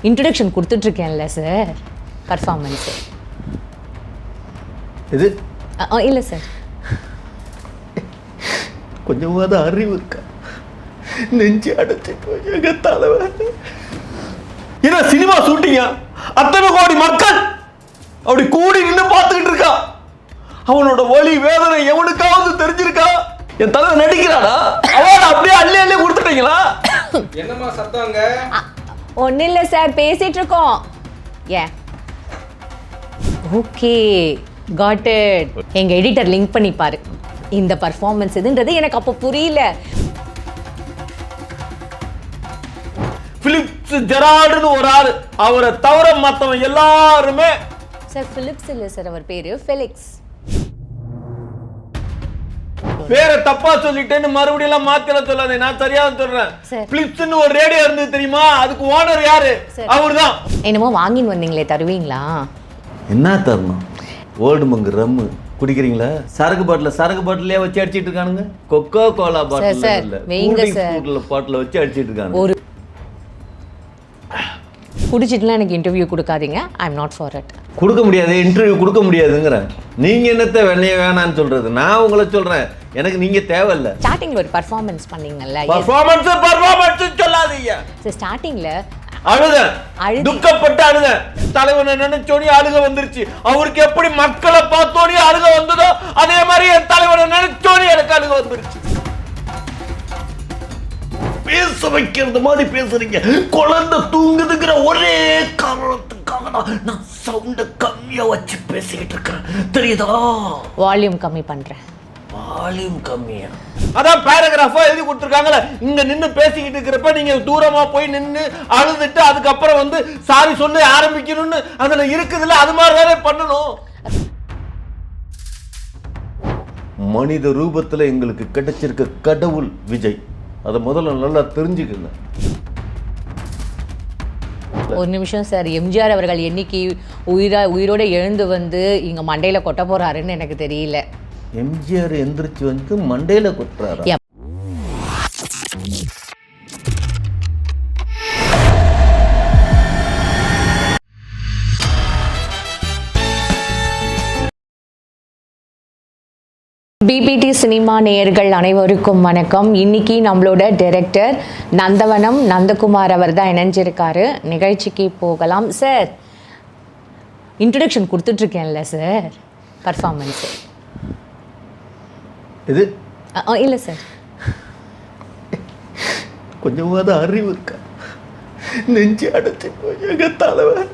Introduction கொடுத்துட்ருக்கேன்ல sir, performance. இது இல்லை சார். கொஞ்சமாவது அறிவு இருக்கா? நெஞ்சு அடைச்சு போய் எங்க தலைவன் என்ன சினிமா ஷூட்டிங்கா? அத்தனை கோடி மக்கள் அப்படி கூடி நின்று பார்த்துக்கிட்டு இருக்கா. அவனோட வலி வேதனை எவனுக்காவது தெரிஞ்சிருக்கா? என் தலை நடிக்கிறானா? அவன் அப்படியே அள்ளி அள்ளி கொடுத்துட்டீங்களா? என்னம்மா சத்தங்க? ஒன்றும் இல்லை சார், பேசிட்டு இருக்கோம். ஏன் ஓகே, காட் இட். எங்கள் எடிட்டர் லிங்க் பண்ணிப்பாரு. இந்த பர்ஃபார்மன்ஸ் இதுன்றது எனக்கு அப்போ புரியல. பிலிப்ஸ் ஜெரார்டுன்னு ஒரு ஆளு, அவரை தவிர மற்றவன் எல்லாருமே. சார் பிலிப்ஸ் இல்லை சார், அவர் பேரு ஃபெலிக்ஸ். பேரை தப்பா சொல்லிட்டேன்னு மறுபடியும் எல்லாம் மாத்திர சொல்லாதே, நான் சரியா சொல்றேன். பிலிப்ஸ்னு ஒரு ரேடியோ இருந்தது தெரியுமா? அதுக்கு ஓனர் யாரு? அவர்தான். என்னமோ வாங்கின்னு வந்தீங்களே, தருவீங்களா? என்ன தரணும்? ஓல்டு மங்கு ரம்மு குடிக்கிறீங்களா? சரக்கு பாட்டிலே வச்சு அடிச்சிட்டு இருக்கானுங்க. கொக்கோ கோலா பாட்டில் வச்சு அடிச்சிட்டு இருக்காங்க. ஒரு குடிச்சிட்டுலாம் எனக்கு இன்டர்வியூ கொடுக்காதீங்க. I am not for it. கொடுக்க முடியாது, இன்டர்வியூ கொடுக்க முடியாதுங்கிறேன். நீங்க என்னத்த வெண்ணைய வேணான்னு சொல்றது? நான் உங்களை சொல்றேன், எனக்கு நீங்க தேவையில்லை. ஸ்டார்டிங்ல ஒரு பர்ஃபார்மன்ஸ் பண்ணீங்கல்ல, பர்ஃபார்மன்ஸ் சொல்லாதீங்க. ஸ்டார்டிங்ல அழுதேன், துக்கப்பட்டு அழுதேன். தலைவனை நினைச்சோனி அழுக வந்துருச்சு. அவருக்கு எப்படி மக்களை பார்த்தோனி அழுக வந்ததோ அதே மாதிரி என் தலைவனை நினைச்சோனி எனக்கு அழுக வந்துருச்சு. பேச வைக்கிறது மாதிரி பேசுறீங்க. குழந்தை தூங்குதுங்கிற ஒரே காரணத்துக்காக நான் சவுண்ட கம்மியா வச்சு பேசிக்கிட்டு இருக்கேன், தெரியுதா? வால்யூம் கம்மி பண்றேன். வால்யூம் கம்மியா? அதான் பேராகிராஃபா எழுதி கொடுத்துருக்காங்கல்ல. இங்க நின்று பேசிக்கிட்டு இருக்கிறப்ப நீங்க தூரமா போய் நின்று அழுதுட்டு அதுக்கப்புறம் வந்து சாரி சொல்லி ஆரம்பிக்கணும்னு அதுல இருக்குதுல்ல, அது மாதிரி தானே பண்ணணும். மனித ரூபத்துல எங்களுக்கு கிடைச்சிருக்க கடவுள் விஜய், அதை முதல்ல நல்லா தெரிஞ்சுக்கங்க. ஒரு நிமிஷம் சார், எம்ஜிஆர் அவர்கள் என்னைக்கு உயிரோட எழுந்து வந்து இங்க மண்டையில கொட்ட போறாருன்னு எனக்கு தெரியல. எம்ஜிஆர் எந்திரிச்சு வந்து மண்டையில கொட்டுறாரா? பிபிடி சினிமா நேயர்கள் அனைவருக்கும் வணக்கம். இன்னைக்கு நம்மளோட டைரக்டர் நந்தவனம் நந்தகுமார் அவர் தான் இணைஞ்சிருக்காரு. நிகழ்ச்சிக்கு போகலாம். சார் இன்ட்ரடக்ஷன் கொடுத்துட்ருக்கேன்ல சார், பர்ஃபார்மன்ஸு. இது இல்லை சார். கொஞ்சமாவது அறிவு இருக்கா? நெஞ்சு அடைச்சு போய் எங்க தலைவன்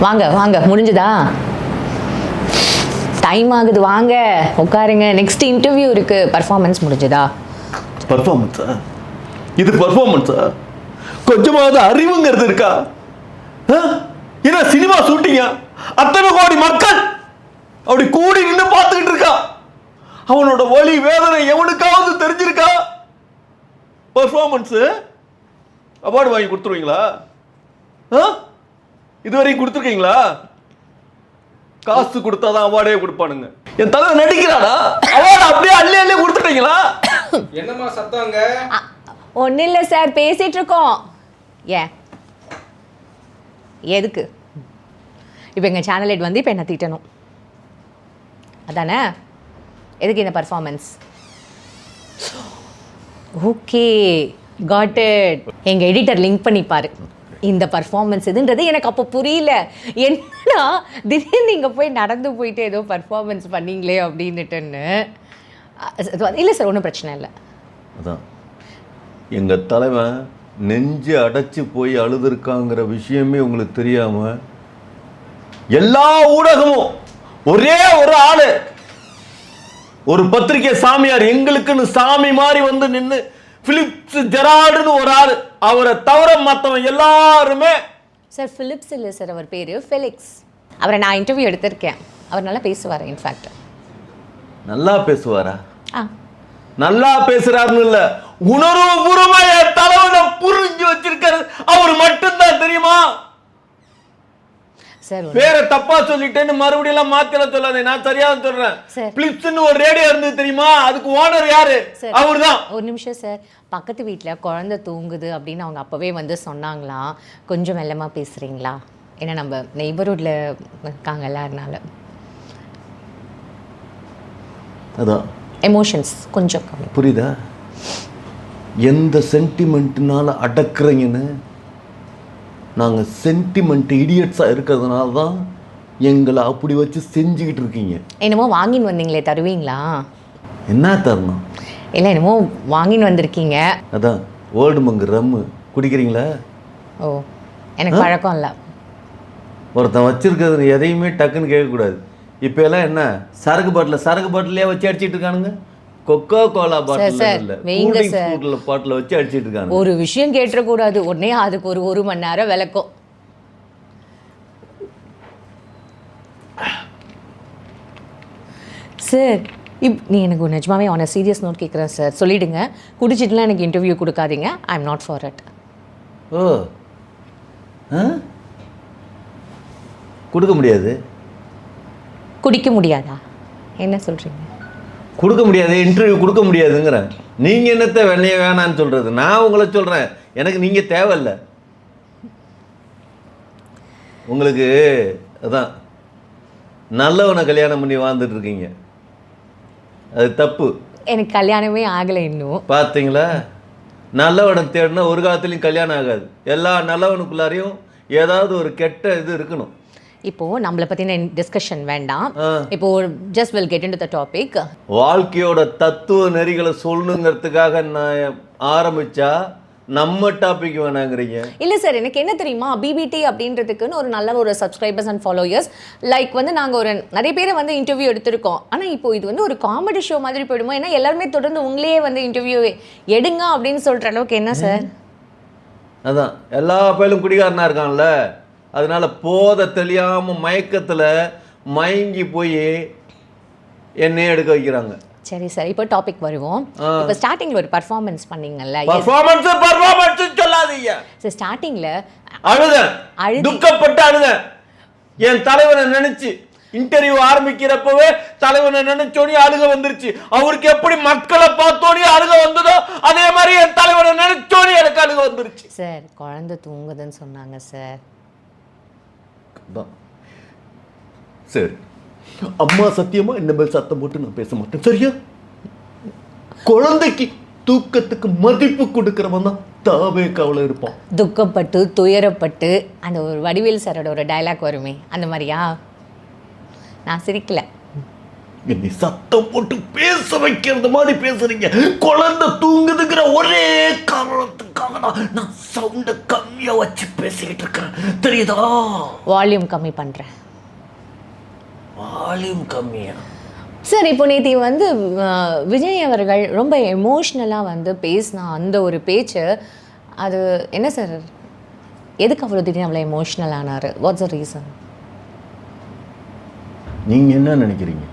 வாங்க வாங்க, முடிஞ்சுதா? டைம் ஆகுது, வாங்க உட்காருங்க. நெக்ஸ்ட் இன்டர்வியூ இருக்கு. பர்ஃபார்மன்ஸ் முடிஞ்சுதா? பர்ஃபார்மன்ஸா? இது பர்ஃபார்மன்ஸா? கொஞ்சமாவது அறிவுங்கிறது இருக்கா? என்ன சினிமா ஷூட்டிங்கா? அத்தனை கோடி மக்கள் அப்படி கூடி நின்று பார்த்துக்கிட்டு இருக்கா. அவனோட வலி வேதனை எவனுக்காவது தெரிஞ்சிருக்கா? பர்ஃபார்மன்ஸ் அவார்டு வாங்கி கொடுத்துருவீங்களா? இதுவரைக்கும் கொடுத்துருக்கீங்களா? காசு கொடுத்தாதான் அவார்டே கொடுப்பானுங்க. என் தலை நடிக்கிறானா? அவார்டு அப்படியே அள்ளி அள்ளி கொடுத்துட்டீங்களா? என்னம்மா சத்தங்க? ஒன்றும் இல்லை சார், பேசிட்டு இருக்கோம். ஏன் எதுக்கு இப்போ எங்கள் சேனல் ஹெட் வந்து இப்போ என்ன திட்டணும் அதானே? எதுக்கு இந்த பர்ஃபார்மன்ஸ்? Okay, got it. எங்கள் எடிட்டர் லிங்க் பண்ணிப்பாரு. இந்த பர்ஃபார்மன்ஸ் இதுன்றது எனக்கு அப்போ புரியல. என்னன்னா திடீர்னு நீங்கள் போய் நடந்து போயிட்டு ஏதோ பர்ஃபார்மன்ஸ் பண்ணீங்களே அப்படின்னுட்டுன்னு. இல்லை சார், ஒன்றும் பிரச்சனை இல்லை. அதான் எங்கள் தலைவன் நெஞ்சு அடைச்சி போய் அழுதுருக்காங்கிற விஷயமே உங்களுக்கு தெரியாம எல்லா ஊடகமும் ஒரே ஒரு ஆளு, ஒரு பத்திரிகை சாமியார், எங்களுக்குன்னு சாமி மாதிரி வந்து நின்று பிலிப்ஸ் ஜெரார்டுன்னு ஒரு ஆளு, அவரை தவிர மற்றவன் எல்லாருமே. சார் பிலிப்ஸ் இல்லை சார், அவர் பேர் ஃபெலிக்ஸ். அவரை நான் இன்டர்வியூ எடுத்திருக்கேன். அவர் நல்லா பேசுவார். இன்ஃபேக்ட் நல்லா பேசுவாரா? நல்லா பேசுறாருன்னு இல்ல, உணர்வுபூர்வமா என் தலைவனை புரிஞ்சு வச்சிருக்காரு அவர் மட்டும்தான், தெரியுமா? சார் பேரை தப்பா சொல்லிட்டேன்னு மறுபடியும் எல்லாம் மாத்திர சொல்லாதே, நான் சரியா சொல்றேன். சார். பிளிப்ஸ்னு ஒரு ரேடியோ இருந்தது தெரியுமா, அதுக்கு ஓனர் யாரு? அவர்தான். ஒரு நிமிஷம் சார், பக்கத்து வீட்டில் குழந்தை தூங்குது அப்படின்னு அவங்க அப்பவே வந்து சொன்னாங்களாம். கொஞ்சம் மெல்லமா பேசுறீங்களா? ஏன்னா நம்ம நெய்பர்ஹுட்ல இருக்காங்கல்ல, அதனால அதான் எமோஷன்ஸ் கொஞ்சம் கம்மி. புரியுதா? எந்த சென்டிமெண்ட்னால அடக்குறீங்கன்னு, நாங்கள் சென்டிமெண்ட் இடியட்ஸாக இருக்கிறதுனால தான் எங்களை அப்படி வச்சு செஞ்சுக்கிட்டு இருக்கீங்க. என்னமோ வாங்கின்னு வந்தீங்களே, தருவீங்களா? என்ன தரணும்? இல்லை, என்னமோ வாங்கின்னு வந்திருக்கீங்க. அதான் ஓல்டு மங்கு ரம்மு குடிக்கிறீங்களா? ஓ, எனக்கு பழக்கம் இல்லை. ஒருத்தன் வச்சிருக்கிறது எதையுமே டக்குன்னு கேட்கக்கூடாது. இப்போ எல்லாம் என்ன, சரக்கு பாட்டிலே வச்சு அடிச்சிட்டு இருக்கானுங்க. கொக்கோ கோலா பாட்டில் இல்லை, பாட்டில் வச்சு அடிச்சிட்டு இருக்காங்க. ஒரு விஷயம் கேட்டக்கூடாது, உடனே அதுக்கு ஒரு மணி நேரம் விளக்கும். சார், நீ எனக்கு நிஜமாவே அவனை சீரியஸ் நோட் கேட்குறேன் சார், சொல்லிடுங்க. குடிச்சிட்டுலாம் எனக்கு இன்டர்வியூ கொடுக்காதீங்க. I am not for it. ஓ, கொடுக்க முடியாது. குடிக்க முடியாதா? என்ன சொல்கிறீங்க? கொடுக்க முடியாது, இன்டர்வியூ கொடுக்க முடியாதுங்கிறேன். நீங்கள் என்னத்தை வெண்ணைய வேணான்னு சொல்கிறது? நான் உங்களை சொல்கிறேன், எனக்கு நீங்கள் தேவையில்லை. உங்களுக்கு அதான் நல்லவனை கல்யாணம் பண்ணி வாழ்ந்துட்டு இருக்கீங்க, அது தப்பு. எனக்கு கல்யாணமே ஆகலை இன்னும். பார்த்தீங்களா? நல்லவனை தேடினா ஒரு காலத்துலையும் கல்யாணம் ஆகாது. எல்லா நல்லவனுக்குள்ளாரையும் ஏதாவது ஒரு கெட்ட இது இருக்கணும். இப்போ நம்மளை பற்றின டிஸ்கஷன் வேண்டாம். இப்போ just will get into the topic. வாழ்க்கையோட தத்துவ நெறிகளை சொல்லணுங்கிறதுக்காக நான் ஆரம்பிச்சா நம்ம டாபிக் வேணாங்கிறீங்க. இல்லை சார், எனக்கு என்ன தெரியுமா, பிபிடி அப்படின்றதுக்குன்னு ஒரு நல்ல ஒரு சப்ஸ்கிரைபர்ஸ் அண்ட் ஃபாலோயர்ஸ் லைக் வந்து நாங்கள் ஒரு நிறைய பேரை வந்து இன்டர்வியூ எடுத்திருக்கோம். ஆனால் இப்போ இது வந்து ஒரு காமெடி ஷோ மாதிரி போயிடுமோ? ஏன்னா எல்லாருமே தொடர்ந்து உங்களையே வந்து இன்டர்வியூ எடுங்க அப்படின்னு சொல்கிற அளவுக்கு என்ன சார்? அதான் எல்லா பயிலும் குடிகாரனா இருக்கான்ல, அதனால போத தெரியாமல் மயக்கத்தில் மயங்கி போய் என்னையே எடுக்க வைக்கிறாங்க. சரி சார், இப்போ டாபிக் வருவோம். இப்போ ஸ்டார்டிங்ல ஒரு பர்ஃபார்மன்ஸ் பண்ணீங்கல்ல, பர்ஃபார்மன்ஸ் சொல்லாதீங்க. சார் ஸ்டார்டிங்ல துக்கப்பட்டு அழுதேன். என் தலைவனை நினைச்சு இன்டர்வியூ ஆரம்பிக்கிறப்பவே தலைவனை நினைச்சோனே அழுக வந்துருச்சு. அவருக்கு எப்படி மக்களை பார்த்தோனே அழுக வந்ததோ அதே மாதிரி என் தலைவனை நினைச்சோனே எனக்கு அழுக வந்துருச்சு. சார் குழந்தை தூங்குதுன்னு சொன்னாங்க சார். சரி, அம்மா சத்தியமா இனிமேல் சத்தம் போட்டு நான் பேச மாட்டேன், சரியா? குழந்தைக்கு தூக்கத்துக்கு மதிப்பு கொடுக்கிறவன் தான் தாவே கவலை இருப்பான். துக்கப்பட்டு துயரப்பட்டு அந்த ஒரு வடிவேல் சாரோட ஒரு டைலாக் வருமே, அந்த மாதிரியா? நான் சிரிக்கல. என்னை சத்தம் போட்டு பேச வைக்கிறது மாதிரி பேசுறீங்க. குழந்தை தூங்குதுங்கிற ஒரே காரணத்துக்காக தான் நான் சவுண்ட கம்மியா வச்சு பேசிக்கிட்டு இருக்கிறேன், தெரியுதா? வால்யூம் கம்மி பண்றேன். வால்யூம் கம்மியா? சார், இப்போ நேற்று வந்து விஜய் அவர்கள் ரொம்ப எமோஷ்னலாக வந்து பேசினா அந்த ஒரு பேச்சு, அது என்ன சார், எதுக்கு அவ்வளோ திடீர்னு அவ்வளோ எமோஷ்னல் ஆனார்? What's the reason? நீங்க என்ன நினைக்கிறீங்க?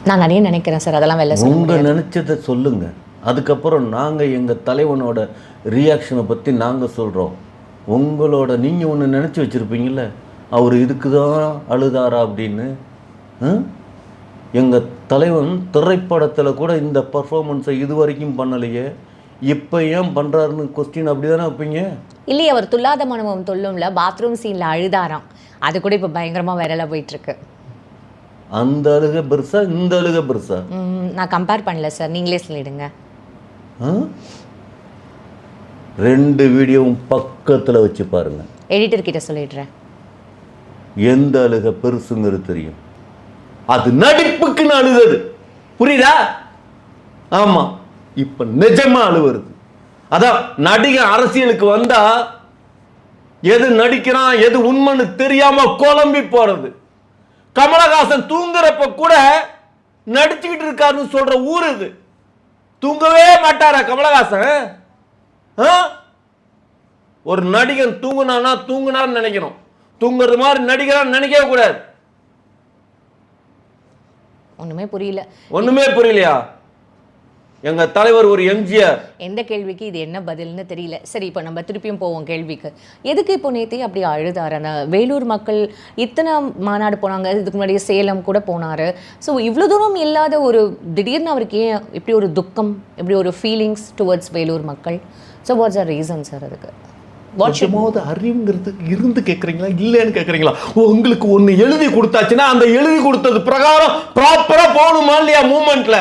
நான் நிறைய நினைக்கிறேன் சார், அதெல்லாம் வெளில சொல்லுங்க. உங்க நினைச்சதை சொல்லுங்க, அதுக்கப்புறம் நாங்க எங்க தலைவனோட ரியாக்ஷனை பத்தி நாங்க சொல்றோம். உங்களோட நீங்க ஒன்று நினைச்சு வச்சிருப்பீங்கல்ல, அவர் இதுக்கு தான் அழுதாரா அப்படின்னு. எங்கள் தலைவன் திரைப்படத்தில் கூட இந்த பர்ஃபார்மன்ஸை இது வரைக்கும் பண்ணலையே, இப்போ ஏன் பண்ணுறாருன்னு கொஸ்டின் அப்படி தானே வைப்பீங்க? இல்லையே, அவர் துல்லாத மனமும் தொல்லும்ல பாத்ரூம் சீனில் அழுதாராம், அது கூட இப்போ பயங்கரமாக வைரலாக போயிட்டுருக்கு. அந்த அழுகை பெருசா இந்த அழுகை பெருசா? நான் கம்பேர் பண்ணல சார், நீங்களே சொல்லிடுங்க. ரெண்டு வீடியோவும் பக்கத்தில் வச்சு பாருங்க, எடிட்டர் கிட்ட சொல்லிடுறேன். எந்த அழுகை பெருசுங்கிறது தெரியும். அது நடிப்புக்குன்னு அழுதது, புரியுதா? ஆமா, இப்ப நிஜமா அழுவுறது. அதான் நடிகன் அரசியலுக்கு வந்தா எது நடிக்கிறான் எது உண்மைன்னு தெரியாம குழம்பி போறது. கமலஹாசன் தூங்குறப்ப கூட நடிச்சுக்கிட்டு இருக்காருன்னு சொல்ற ஊர் இது. தூங்கவே மாட்டாரா கமலஹாசன்? ஒரு நடிகன் தூங்குனான்னா தூங்குனான்னு நினைக்கணும், தூங்குறது மாதிரி நடிக்கிறான்னு நினைக்கவே கூடாது. ஒண்ணுமே புரியல. ஒண்ணுமே புரியலையா? எங்க தலைவர் ஒரு எம்ஜிஆர். எந்த கேள்விக்கு இது என்ன பதில்னு தெரியல. சரி, இப்போ நம்ம திருப்பியும் போவோம் கேள்விக்கு. எதுக்கு இப்போ நேற்று அப்படி அழுதார்? அந்த வேலூர் மக்கள் இத்தனை மாநாடு போனாங்க, இதுக்கு முன்னாடி சேலம் கூட போனார். ஸோ இவ்வளோ தூரம் இல்லாத ஒரு திடீர்னு அவருக்கு ஏன் இப்படி ஒரு துக்கம், இப்படி ஒரு ஃபீலிங்ஸ் டுவர்ட்ஸ் வேலூர் மக்கள்? So what's a reason sir அதுக்கு? கொஞ்சமாவது அறிவுங்கிறது இருந்து கேட்குறீங்களா இல்லைன்னு கேட்குறீங்களா? உங்களுக்கு ஒன்று எழுதி கொடுத்தாச்சுன்னா அந்த எழுதி கொடுத்தது பிரகாரம் ப்ராப்பராக போகணுமா இல்லையா? மூமெண்ட்ல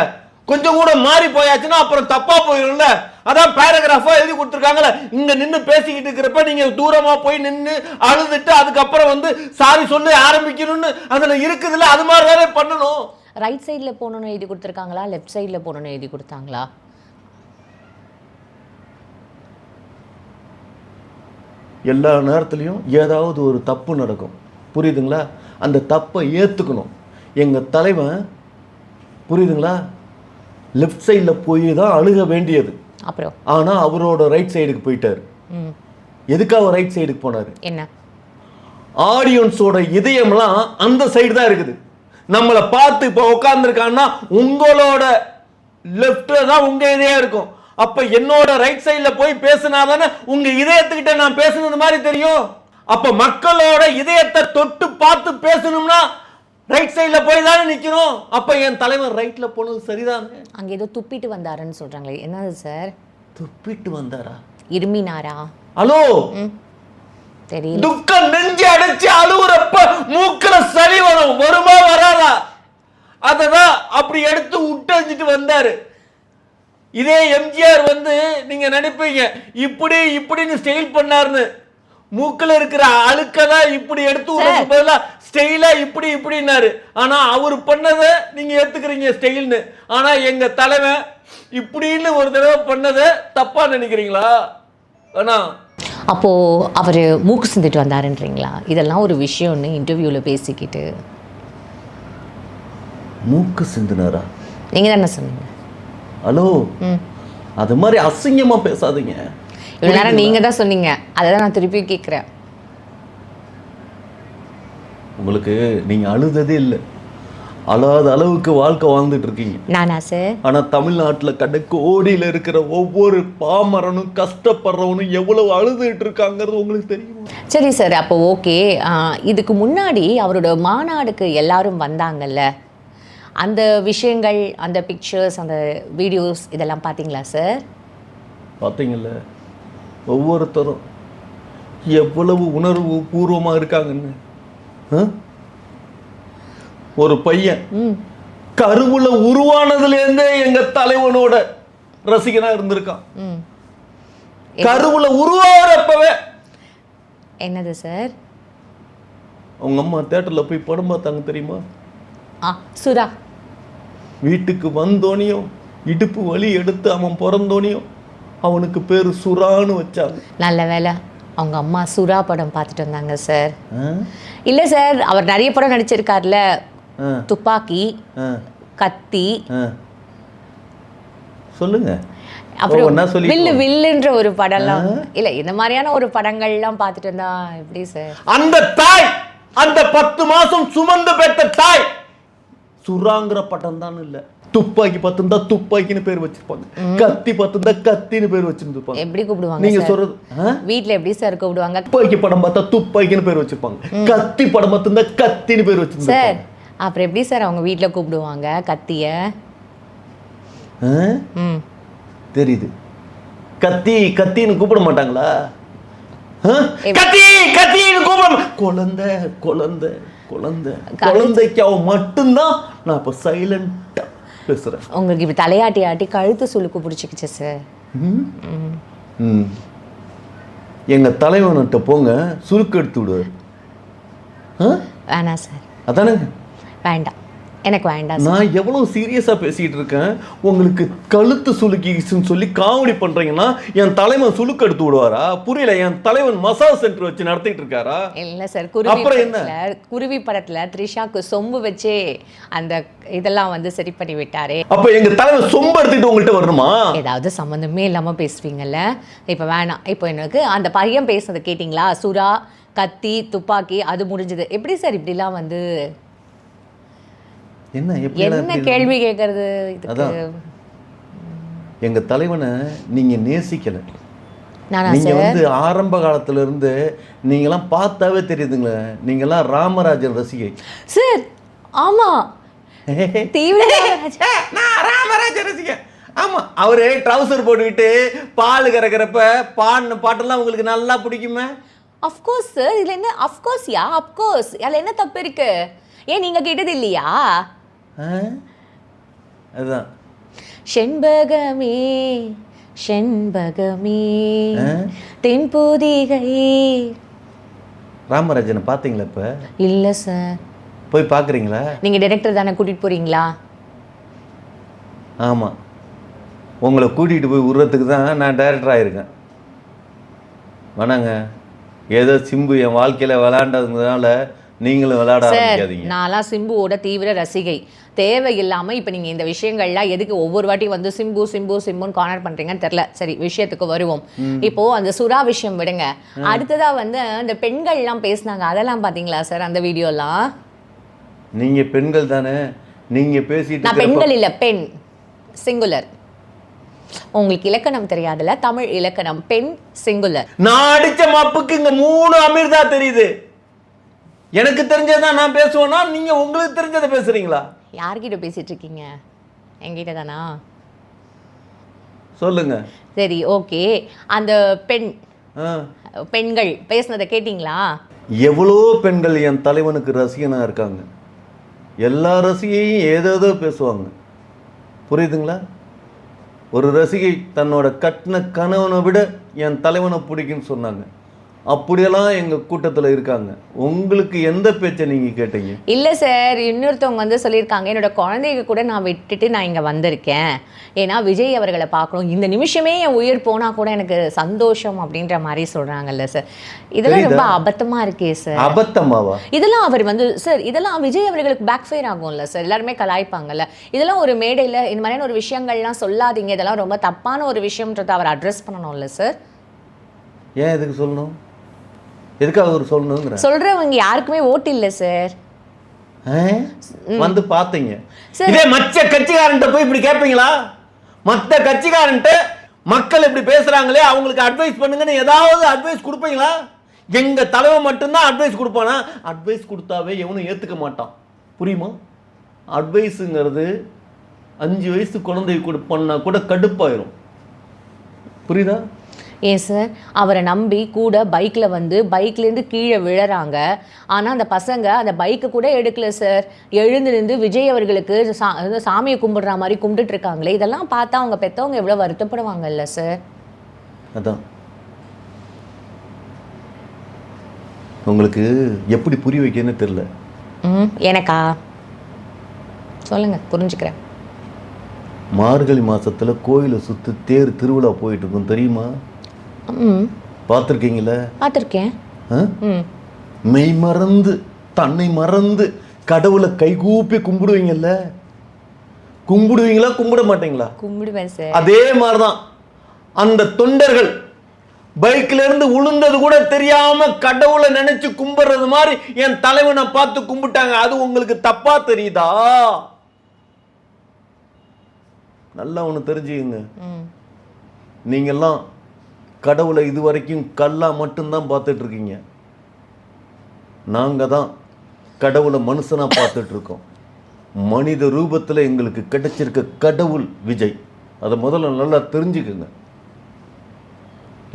கொஞ்சம் கூட மாறி போயாச்சுன்னா அப்புறம் தப்பா போயிடும்ல. அதான் பேராகிராஃபா எழுதி கொடுத்துருக்காங்கல்ல. இங்க நின்று பேசிக்கிட்டு இருக்கிறப்ப நீங்க தூரமா போய் நின்று அழுதுட்டு அதுக்கப்புறம் வந்து சாரி சொல்லி ஆரம்பிக்கணும்னு அதுல இருக்குதுல்ல, அது மாதிரி தானே பண்ணணும். ரைட் சைடில் போகணுன்னு எழுதி கொடுத்துருக்காங்களா, லெஃப்ட் சைடில் போகணுன்னு எழுதி கொடுத்தாங்களா? எல்லா நேரத்துலையும் ஏதாவது ஒரு தப்பு நடக்கும், புரியுதுங்களா? அந்த தப்பை ஏற்றுக்கணும். எங்கள் தலைவன், புரியுதுங்களா, லெஃப்ட் சைடில் போய் தான் அழுக வேண்டியது. அப்புறம் ஆனால் அவரோட ரைட் சைடுக்கு போயிட்டார். எதுக்காக ரைட் சைடுக்கு போனார்? என்ன? ஆடியன்ஸோட இதயம்லாம் அந்த சைடு தான் இருக்குது. நம்மளை பார்த்து இப்போ உட்காந்துருக்கான்னா உங்களோட லெஃப்ட்ல தான் உங்க இதயம் இருக்கும். அப்ப என்னோட ரைட் சைடுல போய் பேசினாதானே உங்க இதயத்துக்கிட்ட நான் பேசுனது மாதிரி தெரியும். அப்ப மக்களோட இதயத்தை தொட்டு பார்த்து பேசணும்னா ரைட் சைடுல போய் தானே நிக்கணும். அப்ப என் தலைவர் ரைட்ல போனது சரிதானே. அங்க ஏதோ துப்பிட்டு வந்தாருன்னு சொல்றாங்களே, என்னது சார்? துப்பிட்டு வந்தாரா? இருமினாரா? ஹலோ, தெரியல. துக்கம் நெஞ்சு அடைச்சு அழுவுறப்ப மூக்குல சளி வரும், வருமா வராதா? அததான் அப்படி எடுத்து விட்டு வந்தாரு. இதே எம்ஜிஆர் வந்து நீங்க நினைப்பீங்க இப்படி இப்படின்னு ஸ்டைல் பண்ணாருன்னு. மூக்குல இருக்கிற அழுக்கதான் இப்படி எடுத்து விடுறதுக்கு பதிலா ஸ்டைலா இப்படி இப்படின்னாரு. ஆனா அவர் பண்ணதை நீங்க ஏத்துக்கிறீங்க ஸ்டைல்னு. ஆனா எங்க தலைவன் இப்படின்னு ஒரு தடவை பண்ணதை தப்பா நினைக்கிறீங்களா? ஆனா அப்போ அவர் மூக்கு சிந்திட்டு வந்தாருன்றீங்களா? இதெல்லாம் ஒரு விஷயம்னு இன்டர்வியூல பேசிக்கிட்டு மூக்கு சிந்தினாரா? நீங்க தானே சொன்னீங்க. ஹலோ, அது மாதிரி அசிங்கமா பேசாதீங்க. இவ்வளவு நேரம் நீங்க தான் சொன்னீங்க, அதை தான் நான் திருப்பி கேட்கிறேன். உங்களுக்கு நீங்க அழுததே இல்லை, அழாத அளவுக்கு வாழ்க்கை வாழ்ந்துட்டு இருக்கீங்க. நானா சார்? ஆனா தமிழ்நாட்டுல கோடியில இருக்கிற ஒவ்வொரு பாமரனும் கஷ்டப்படுறவனும் எவ்வளவு அழுதுட்டு இருக்காங்கிறது உங்களுக்கு தெரியுமா? சரி சார், அப்போ ஓகே. இதுக்கு முன்னாடி அவரோட மாநாடுக்கு எல்லாரும் வந்தாங்கல்ல, அந்த விஷயங்கள், அந்த பிக்சர்ஸ், அந்த வீடியோஸ் இதெல்லாம் பார்த்தீங்களா சார்? பார்த்தீங்கல்ல, ஒவ்வொருத்தரும் எவ்வளவு உணர்வு பூர்வமா இருக்காங்கன்னு. ஒரு பையன் கருவுல உருவானதுலேருந்தே எங்க தலைவனோட ரசிகனா இருந்திருக்கான். கருவுல உருவாகிறப்பவே. என்னது சார்? அவங்க அம்மா தியேட்டர்ல போய் படம் பார்த்தாங்க தெரியுமா? சுரா. வீட்டுக்கு வந்தோனியும் இடுப்பு வலி எடுத்து அவன் பிறந்தோனியும் அவனுக்கு பேரு சுரான்னு வச்சாங்க. நல்ல வேலை அவங்க அம்மா சுறா படம் பார்த்துட்டு வந்தாங்க சார். இல்லை சார், அவர் நிறைய படம் நடிச்சிருக்காருல, துப்பாக்கி, கத்தி, சொல்லுங்க. அப்புறம் வில்லு வில்லுன்ற ஒரு படம்லாம் இல்லை, இந்த மாதிரியான ஒரு படங்கள்லாம் பார்த்துட்டு இருந்தா எப்படி சார்? அந்த தாய், அந்த 10 மாசம் சுமந்து பெற்ற தாய் சுறாங்கிற படம் தான் இல்ல. துப்பாக்கி பார்த்திருந்தா துப்பாக்கின்னு பேர் வச்சிருப்பாங்க, கத்தி பார்த்திருந்தா கத்தின்னு பேர் வச்சிருந்துருப்பாங்க. எப்படி கூப்பிடுவாங்க நீங்க சொல்றது? வீட்ல எப்படி சார் கூப்பிடுவாங்க? துப்பாக்கி படம் பார்த்தா துப்பாக்கின்னு பேர் வச்சிருப்பாங்க, கத்தி படம் பார்த்திருந்தா கத்தின்னு பேர் வச்சிருந்தாங்க சார். அப்புறம் எப்படி சார் அவங்க வீட்ல கூப்பிடுவாங்க கத்திய? தெரியுது, கத்தி கத்தின்னு கூப்பிட மாட்டாங்களா? கத்தி கத்தின்னு கூப்பிட. குழந்தை குழந்தை குழந்தை குழந்தைக்கு அவன் மட்டும்தான் நான் இப்ப சைலண்டா பேசுறேன். உங்களுக்கு இப்படி தலையாட்டி ஆட்டி கழுத்து சுளுக்கு பிடிச்சிக்கிச்சு சார். எங்க தலைவன்கிட்ட போங்க, சுருக்கு எடுத்து விடுவார். வேணாம் சார். அதானே? வேண்டாம், எனக்கு வேண்டாம். நான் எவ்வளவு சீரியஸா பேசிட்டு இருக்கேன், உங்களுக்கு கழுத்து சுளுக்கின்னு சொல்லி காமெடி பண்றீங்கன்னா என் தலைவன் சுளுக்கு எடுத்து விடுவாரா? புரியல. என் தலைவன் மசாஜ் சென்டர் வச்சு நடத்திட்டு இருக்காரா? இல்ல சார், குருவி படத்துல த்ரிஷாக்கு சொம்பு வச்சே அந்த இதெல்லாம் வந்து சரி பண்ணி விட்டாரே. அப்ப எங்க தலைவன் சொம்பு எடுத்துட்டு உங்கள்கிட்ட வரணுமா? ஏதாவது சம்மந்தமே இல்லாம பேசுவீங்கல்ல. இப்ப வேணாம். இப்போ எனக்கு அந்த பையன் பேசுனது கேட்டிங்களா? சுறா, கத்தி, துப்பாக்கி, அது முடிஞ்சது. எப்படி சார் இப்படிலாம் வந்து என்ன கேள்வி கேட்கறது? இதுக்கு எங்க தலைவனை நீங்க நேசிக்கல. நானா நீங்க சார்? வந்து ஆரம்ப காலத்துல இருந்து நீங்களாம் பார்த்தாவே தெரியுதுங்களே, நீங்களாம் ராமராஜன் ரசிகை. சார் ஆமா தீவிர நான் ராமராஜன் ரசிகை. ஆமா, அவரு ட்ரவுசர் போட்டுக்கிட்டு பால் கறக்கிறப்ப பாடின பாட்டெல்லாம் உங்களுக்கு நல்லா பிடிக்குமே. Of course sir. இதுல என்ன அஃப்கோர்ஸ் யா அஃப்கோர்ஸ் அதுல என்ன தப்பு இருக்கு? ஏன் நீங்க கேட்டது இல்லையா? அதுதான் செண்பகமே செண்பகமே தென்புதிகை. ராமராஜனை பார்த்தீங்களா? இப்ப இல்ல சார். போய் பார்க்குறீங்களா? நீங்க டைரக்டர் தானே, கூட்டிட்டு போறீங்களா? ஆமாம், உங்களை கூட்டிகிட்டு போய் விடுறதுக்கு தான் நான் டைரக்டர் ஆகிருக்கேன். வேணாங்க, ஏதோ சிம்பு என் வாழ்க்கையில் விளையாண்டதுனால நீங்களும் விளையாட சார் ஆரம்பிக்காதீங்க. நான்லாம் சிம்புவோட தீவிர ரசிகை. தேவையில்லாமல் இப்போ நீங்கள் இந்த விஷயங்கள்லாம் எதுக்கு ஒவ்வொரு வாட்டி வந்து சிம்பு சிம்பு சிம்புன்னு கார்னர் பண்ணுறீங்கன்னு தெரில. சரி, விஷயத்துக்கு வருவோம். இப்போ அந்த சுறா விஷயம் விடுங்க. அடுத்ததாக வந்து அந்த பெண்கள்லாம் பேசினாங்க, அதெல்லாம் பார்த்தீங்களா சார் அந்த வீடியோலாம்? நீங்கள் பெண்கள் தானே, நீங்கள் பேசிட்டு நான் பெண்கள் இல்லை, பெண் சிங்குலர். உங்களுக்கு இலக்கணம் தெரியாதுல்ல, தமிழ் இலக்கணம், பெண் சிங்குலர். நான் அடிச்ச மப்புக்கு இங்க 3 அமீர் தான் தெரியுது. எனக்கு தெரிஞ்சதான் நான் பேசுவேனா, நீங்க உங்களுக்கு தெரிஞ்சதை பேசுறீங்களா? யார்கிட்ட பேசிட்டு இருக்கீங்க? என்கிட்ட தானா? சொல்லுங்க. சரி, ஓகே. அந்த பெண்கள் பேசுனதை கேட்டிங்களா? எவ்வளோ பெண்கள் என் தலைவனுக்கு ரசிகனா இருக்காங்க. எல்லா ரசிகையும் ஏதேதோ பேசுவாங்க, புரியுதுங்களா? ஒரு ரசிகை தன்னோட கட்டின கணவனை விட என் தலைவனை பிடிக்குன்னு சொன்னாங்க. அப்படியெல்லாம் எங்கள் கூட்டத்தில் இருக்காங்க. உங்களுக்கு எந்த பேச்சை நீங்கள் கேட்டீங்க? இல்லை சார், இன்னொருத்தவங்க வந்து சொல்லியிருக்காங்க, என்னோட குழந்தைங்க கூட நான் விட்டுட்டு நான் இங்கே வந்திருக்கேன், ஏன்னா விஜய் அவர்களை பார்க்கணும், இந்த நிமிஷமே என் உயிர் போனால் கூட எனக்கு சந்தோஷம் அப்படின்ற மாதிரி சொல்கிறாங்கல்ல சார். இதெல்லாம் ரொம்ப அபத்தமாக இருக்கே சார். அபத்தமாவா? இதெல்லாம் அவர் வந்து சார், இதெல்லாம் விஜய் அவர்களுக்கு பேக் ஃபயர் ஆகும்ல சார். எல்லாருமே கலாய்ப்பாங்கல்ல. இதெல்லாம் ஒரு மேடையில் இந்த மாதிரியான ஒரு விஷயங்கள்லாம் சொல்லாதீங்க, இதெல்லாம் ரொம்ப தப்பான ஒரு விஷயம்ன்றதை அவர் அட்ரஸ் பண்ணணும்ல சார். ஏன் எதுக்கு சொல்லணும்? எதுக்காக அவர் சொல்லணுங்கிற? சொல்றவங்க யாருக்குமே ஓட்டு இல்லை சார். வந்து பார்த்தீங்க, இதே மற்ற கட்சிக்காரன்ட்ட போய் இப்படி கேட்பீங்களா? மற்ற கட்சிக்காரன்ட்ட மக்கள் இப்படி பேசுறாங்களே, அவங்களுக்கு அட்வைஸ் பண்ணுங்கன்னு ஏதாவது அட்வைஸ் கொடுப்பீங்களா? எங்க தலைவன் மட்டும்தான் அட்வைஸ் கொடுப்பானா? அட்வைஸ் கொடுத்தாவே எவனும் ஏத்துக்க மாட்டான், புரியுமா? அட்வைஸுங்கிறது 5 வயசு குழந்தை பண்ணா கூட கடுப்பாயிரும், புரியுதா? ஏன் சார், அவரை நம்பி கூட பைக்கில் வந்து பைக்லேருந்து கீழே விழறாங்க. ஆனால் அந்த பசங்க அந்த பைக்கு கூட எடுக்கல சார். எழுந்து நின்று விஜய் அவர்களுக்கு சாமியை கும்பிடுற மாதிரி கும்பிட்டுட்டு இருக்காங்களே, இதெல்லாம் பார்த்தா அவங்க பெற்றவங்க எவ்வளோ வருத்தப்படுவாங்கல்ல சார். அதான் உங்களுக்கு எப்படி புரிய வைக்கன்னு தெரியல. எனக்கா? சொல்லுங்க, புரிஞ்சுக்கிறேன். மார்கழி மாசத்துல கோயிலை சுற்றி தேர் திருவிழா போயிட்டு இருக்கும், தெரியுமா? பார்த்துருக்கீங்களா? பார்த்துருக்கேன். மெய் மறந்து தன்னை மறந்து கடவுளை கைகூப்பி கும்பிடுவீங்கல்ல, கும்பிடுவீங்களா கும்பிட மாட்டீங்களா? கும்பிடுவேன் சார். அதே மாதிரிதான் அந்த தொண்டர்கள் பைக்ல இருந்து உளுந்தது கூட தெரியாம கடவுளை நினைச்சு கும்பிடுறது மாதிரி என் தலைவனை பார்த்து கும்பிட்டாங்க. அது உங்களுக்கு தப்பா தெரியுதா? நல்லா ஒன்று தெரிஞ்சுக்கங்க, நீங்கெல்லாம் கடவுளை இதுவரைக்கும் கல்லா மட்டும்தான் பார்த்துட்டு இருக்கீங்க. நாங்க தான் கடவுளை மனுஷனா பார்த்துட்டு இருக்கோம். மனித ரூபத்தில் எங்களுக்கு கிடைச்சிருக்க கடவுள் விஜய். அதை முதல்ல நல்லா தெரிஞ்சுக்குங்க.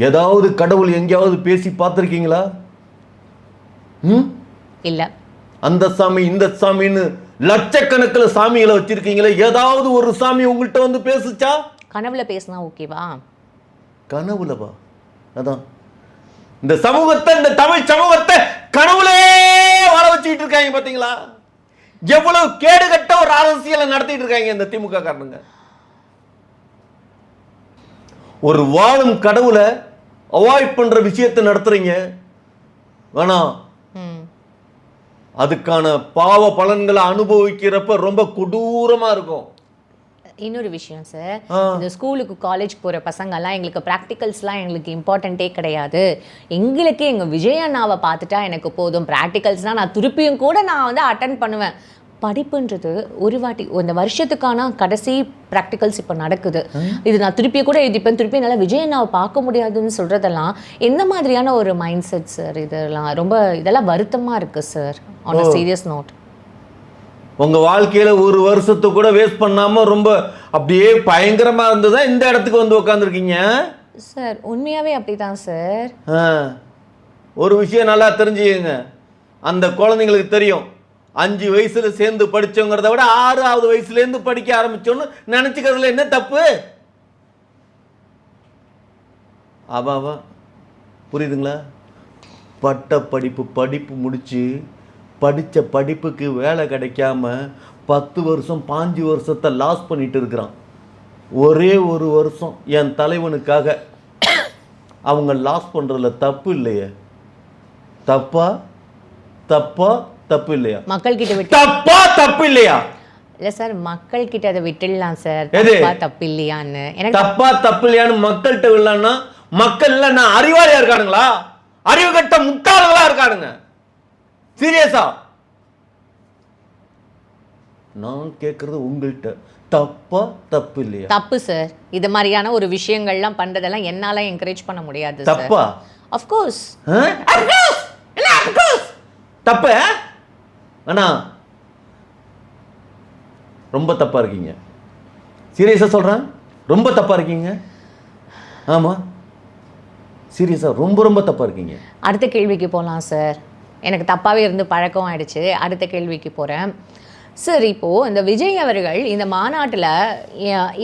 ஏதாவது கடவுள் எங்கேயாவது பேசி பார்த்துருக்கீங்களா? இல்ல. அந்த சாமி இந்த சாமின்னு லட்சக்கணக்கில் சாமிகளை வச்சிருக்கீங்களே, ஏதாவது ஒரு சாமி உங்கள்கிட்ட வந்து பேசுச்சா? கனவுல பேசினா ஓகேவா? கனவுலவா? அதான் இந்த சமூகத்தை, இந்த தமிழ் சமூகத்தை கனவுலே வாழ வச்சுக்கிட்டு இருக்காங்க. பாத்தீங்களா எவ்வளவு கேடுகட்ட ஒரு அரசியலை நடத்திட்டு இருக்காங்க இந்த திமுக காரணங்க. ஒரு வாழும் கடவுளை அவாய்ட் பண்ற விஷயத்தை நடத்துறீங்க. வேணாம், அதுக்கான பாவ பலன்களை அனுபவிக்கிறப்ப ரொம்ப கொடூரமா இருக்கும். இன்னொரு விஷயம் சார், இந்த ஸ்கூலுக்கு காலேஜ் போகிற பசங்கள்லாம் எங்களுக்கு ப்ராக்டிகல்ஸ்லாம் எங்களுக்கு இம்பார்ட்டண்ட்டே கிடையாது, எங்களுக்கு எங்கள் விஜய் அண்ணாவை பார்த்துட்டா எனக்கு போதும், ப்ராக்டிகல்ஸ்னால் நான் திருப்பியும் கூட நான் வந்து அட்டன் பண்ணுவேன், படிப்புன்றது ஒரு வாட்டி இந்த வருஷத்துக்கான கடைசி ப்ராக்டிகல்ஸ் இப்போ நடக்குது. இது நான் திருப்பி கூட எழுதிப்பேன், திருப்பி என்னால் விஜய் நான் பார்க்க முடியாதுன்னு சொல்கிறதெல்லாம் எந்த மாதிரியான ஒரு மைண்ட் செட் சார்? இதெல்லாம் வருத்தமாக இருக்குது sir. On a serious note, உங்கள் வாழ்க்கையில் ஒரு வருஷத்தை கூட வேஸ்ட் பண்ணாமல் ரொம்ப அப்படியே பயங்கரமாக இருந்ததா இந்த இடத்துக்கு வந்து உட்காந்துருக்கீங்க சார். உண்மையாகவே அப்படி தான் சார். ஒரு விஷயம் நல்லா தெரிஞ்சுக்கங்க, அந்த குழந்தைங்களுக்கு தெரியும் 5 வயசுல சேர்ந்து படிச்சோங்கிறத விட 6வது வயசுலேருந்து படிக்க ஆரம்பிச்சோன்னு நினச்சிக்கிறதுல என்ன தப்பு? அவா புரியுதுங்களா? பட்ட படிப்பு முடிச்சு படித்த படிப்புக்கு வேலை கிடைக்காம 10 வருஷம் 5 வருஷத்தை லாஸ் பண்ணிட்டு இருக்கிறான். ஒரே ஒரு வருஷம் என் தலைவனுக்காக அவங்க லாஸ் பண்ணுறதுல தப்பு இல்லையே? தப்பு இல்லையா? மக்கள் கிட்ட விட்டு தப்பு இல்லையா? இல்ல சார், மக்கள் கிட்ட அதை விட்டுடலாம் சார். தப்பு இல்லையான்னு எனக்கு தப்பு இல்லையான்னு மக்கள்கிட்ட விடலான்னா மக்கள் இல்ல அறிவாளியா இருக்கானுங்களா? அறிவு கட்ட முட்டாளங்களா இருக்கானுங்க. சீரியஸா நான் கேட்கறது உங்கள்கிட்ட, தப்பு இல்லையா? தப்பு சார். இது மாதிரியான ஒரு விஷயங்கள்லாம் பண்றதெல்லாம் என்னால என்கரேஜ் பண்ண முடியாது சார். தப்பா? Of course. தப்பு அண்ணா, ரொம்ப தப்பா இருக்கீங்க. சீரியஸா சொல்றேன், ரொம்ப தப்பா இருக்கீங்க. ஆமா, சீரியஸா ரொம்ப தப்பா இருக்கீங்க. அடுத்த கேள்விக்கு போகலாம் சார். எனக்கு தப்பாகவே இருந்து பழக்கம் ஆயிடுச்சு. அடுத்த கேள்விக்கு போகிறேன் சார். இப்போது இந்த விஜய் அவர்கள் இந்த மாநாட்டில்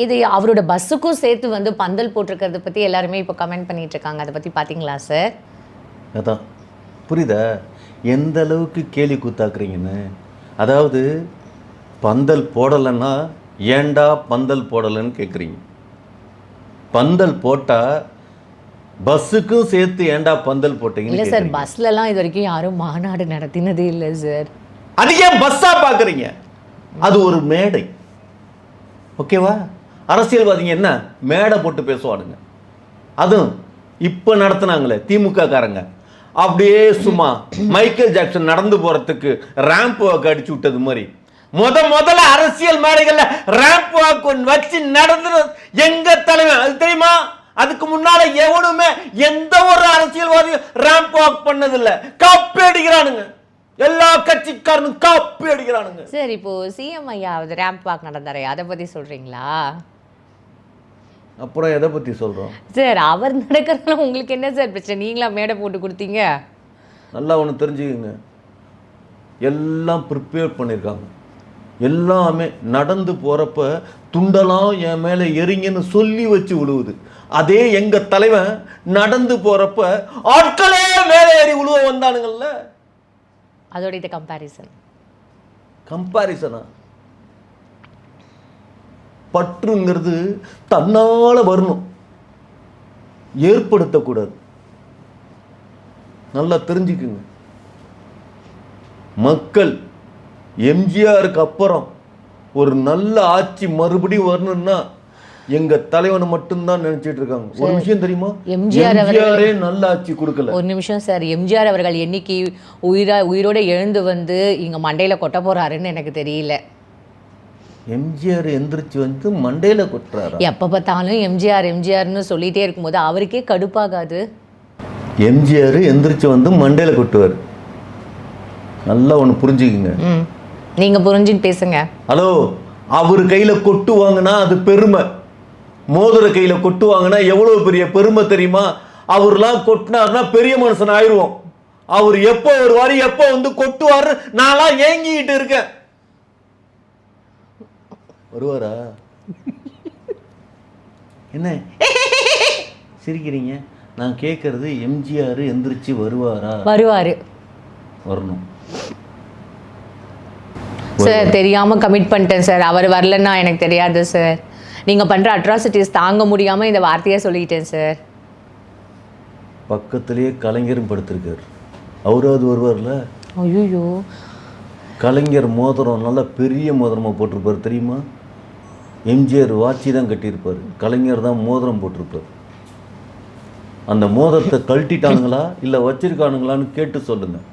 இது அவரோட பஸ்ஸுக்கும் சேர்த்து வந்து பந்தல் போட்டிருக்கிறத பற்றி எல்லாருமே இப்போ கமெண்ட் பண்ணிட்டு இருக்காங்க. அதை பற்றி பார்த்தீங்களா சார்? அதான் புரியுதா எந்த அளவுக்கு கேலி கூத்தாக்குறீங்கன்னு? அதாவது பந்தல் போடலைன்னா ஏண்டா பந்தல் போடலைன்னு கேட்குறீங்க. பந்தல் போட்டால் பஸ்ஸுக்கும் சேர்த்து ஏண்டா பந்தல் போட்டீங்க? இல்லை சார், பஸ்லலாம் இது வரைக்கும் யாரும் மாநாடு நடத்தினதே இல்லை சார். அது ஏன் பஸ்ஸாக பார்க்குறீங்க? அது ஒரு மேடை, ஓகேவா? அரசியல்வாதிங்க என்ன மேடை போட்டு பேசுவானுங்க. அதுவும் இப்போ நடத்துனாங்களே திமுக காரங்க, அப்படியே சும்மா மைக்கேல் ஜாக்சன் நடந்து போகிறதுக்கு ரேம்ப் வாக் அடிச்சு விட்டது மாதிரி முதல்ல அரசியல் மேடைகள்ல ரேம்ப் வாக் வச்சு நடந்து எங்க தலைவன், அது தெரியுமா? அதுக்கு முன்னால எவனுமே எந்த ஒரு அரசியல்வாதியும் ரேம்ப் வாக் பண்ணதில்லை. காப்பி அடிக்கிறானுங்க, எல்லா கட்சிக்காரனும் காப்பி அடிக்கிறானுங்க. சார், இப்போ சிஎம் ஐயா ரேம்ப் வாக் நடந்தாரே, அதை பத்தி சொல்றீங்களா? அப்புறம் எதை பத்தி சொல்றோம் சார்? அவர் நடக்கிறதுல உங்களுக்கு என்ன சார் பிரச்சனை? நீங்களா மேடை போட்டு கொடுத்தீங்க? நல்லா ஒன்று தெரிஞ்சுக்கங்க, எல்லாம் ப்ரிப்பேர் பண்ணியிருக்காங்க. எல்லாமே நடந்து போகிறப்ப துண்டெல்லாம் என் மேலே எரிங்கன்னு சொல்லி வச்சு விழுவுது. அதே எங்கள் தலைவன் நடந்து போகிறப்ப ஆட்களே மேலே ஏறி விழுவ வந்தானுங்கள்ல. அதோட இது கம்பாரிசனா? பற்றுங்கிறது தன்னால் வரணும், ஏற்படுத்தக்கூடாது. நல்லா தெரிஞ்சுக்குங்க. மக்கள் எம்ஜிஆருக்கு அப்புறம் ஒரு நல்ல ஆட்சி மறுபடியும் வரணும்னா எங்க தலைவனை மட்டும்தான் நினைச்சிட்டு இருக்காங்க. ஒரு விஷயம் தெரியுமா? எம்ஜிஆரே நல்ல ஆட்சி கொடுக்கல. ஒரு நிமிஷம் சார், எம்ஜிஆர் அவர்கள் என்னைக்கு உயிரோட எழுந்து வந்து இங்க மண்டையில கொட்ட போறாருன்னு எனக்கு தெரியல. எம்ஜிஆர் எந்திரிச்சு வந்து மண்டையில கொட்டுறாரு. எப்ப பார்த்தாலும் எம்ஜிஆர்னு சொல்லிட்டே இருக்கும்போது அவருக்கே கடுப்பாகாது? எம்ஜிஆர் எந்திரிச்சு வந்து மண்டையில கொட்டுவார். நல்லா ஒன்று புரிஞ்சுக்குங்க. நீங்க புரிஞ்சுன்னு பேசுங்க. ஹலோ, அவர் கையில கொட்டு வாங்கினா அது பெருமை, மோதிர கையில கொட்டு வாங்கினா எவ்வளவு பெரிய பெருமை தெரியுமா? அவர்லாம் கொட்டினார்னா பெரிய மனுஷன் ஆயிடுவோம். அவர் எப்போ வருவாரு, எப்போ வந்து கொட்டுவாரு, நான்லாம் ஏங்கிட்டு இருக்கேன். வருவாரா? என்ன சிரிக்கிறீங்க? நான் கேட்கறது எம்ஜிஆர் எந்திரிச்சு வருவாரா? வருவாரு. வரணும் சார். தெரியாம கமிட் பண்ணிட்டேன் சார். அவர் வரலன்னா எனக்கு தெரியாது சார். நீங்க பண்ற அட்ராசிட்டிஸ் தாங்க முடியாம இந்த வார்த்தையை சொல்லிட்டேன் சார். பக்கத்திலேயே கலைஞரும் படுத்திருக்காரு, அவராவது வருவார்ல? ஐயோ, கலைஞர் மோதிரம் நல்ல பெரிய மோதிரமாக போட்டிருப்பார் தெரியுமா? எம்ஜிஆர் வாட்சி தான் கட்டியிருப்பார், கலைஞர் தான் மோதிரம் போட்டிருப்பார். அந்த மோதிரத்தை கழட்டிட்டானுங்களா இல்லை வச்சிருக்கானுங்களான்னு கேட்டு சொல்லுங்கள்.